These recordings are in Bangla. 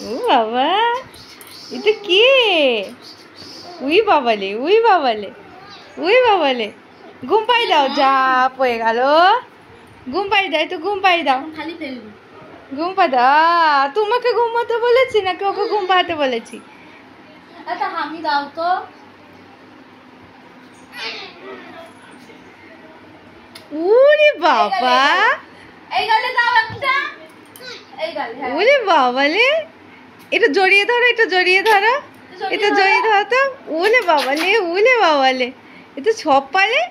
ও বাবা, এটা কে? উই বাবালে, উই বাবালে, উই বাবালে। ঘুম পাই দাও, যা পড়ে গেল। ঘুম পাই দাও, একটু ঘুম পাই দাও। ঘুম পা দাও। তোমাকে ঘুমাতে বলেছি নাকি ওকে ঘুম পাড়াতে বলেছি? আচ্ছা হামি দাও তো। ওরে বাবা, এই গালে দাও একটা। এই গালে, হ্যাঁ। ওরে বাবালে, এটা জড়িয়ে ধরো, এটা জড়িয়ে ধরো, এটা জড়িয়ে ধরো তো। ওলে বাবালে, ওলে বাবালে, এটা ছপালে,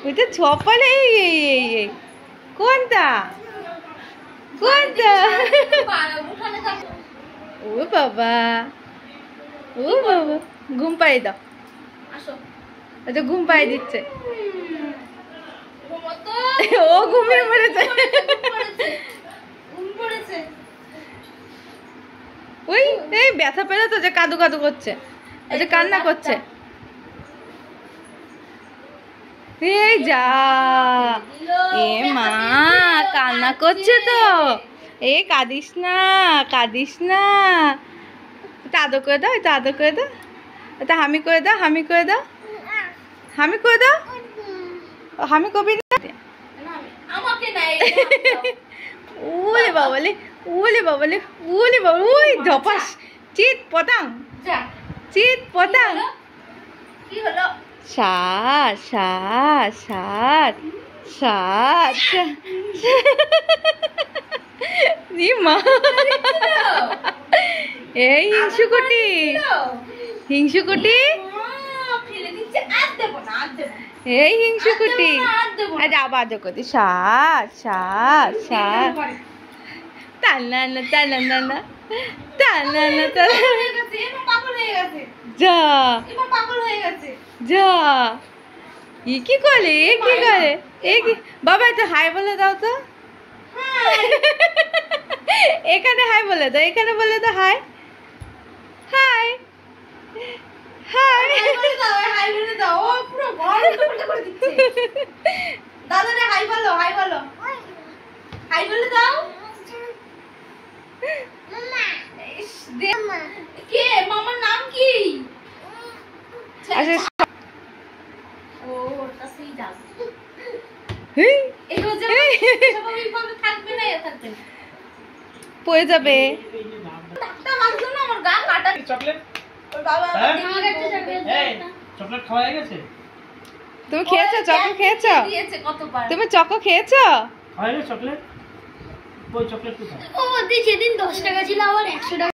ওইটা ছপালে। এই এই এই এই কোনটা, কোনটা? ও বাবা, ও বাবা, ঘুম পাই দাও। আচ্ছা ঘুম পাই দিচ্ছে। ও ঘুমিয়ে পড়েছে। ওই এই ব্যথা পেলে তো যে কাদু কাদু করছে, যে কান্না করছে। এই যা, এ মা কান্না করছে তো। এ কাঁদিস না, কাঁদিস না। এটা আদর করে দাও, এটা আদর করে দাও, এটা হামি করে দাও, হামি করে দাও, হামি করে দাও। হামি করবি না? ওলে বাবালে, ওলে বাবালে, ওলে বাবা, ওই ধপাস, চিত পতাং, চিত পতাং। কি হলো? সাত সাত সাত সাত। মা, এই হিংসুকুটি, হিংসুকুটি, এই হিংসুকুটি। আচ্ছা আবার দেখো, সাত সাত সাত। টানা না, টানা না না, টানা না, টানা। যা যা, ই কি করে, এ কি করে, এ কি? বাবা একটু হাই বলে দাও তো। এখানে হাই বলে দাও, এখানে বলে দাও হাই, হাই, হাই। দাদা হাই বলো, হাই বলো, হাই বলে দাও। কে মামার নাম কি? আচ্ছা ও ওটা সেই দাদা। হেই, এই যে স্বাভাবিকভাবে থাকবে না, থাকবে না, পড়ে যাবে। ডাক্তার লাগছে না আমার গা কাটা। চকলেট, ওর বাবা হ্যাঁ? আমাকে একটা চকলেট দাও এই না। চকলেট খাওয়া হয়ে গেছে? তুমি খেয়েছো, চকো খেয়েছো? দিয়েছে কতবার। তুমি চকো খেয়েছো? খাওয়া হয়ে গেছে চকলেট? ওই চকলেট কোথায়? ও যেদিন 10 টাকা ছিল আবার 100 টাকা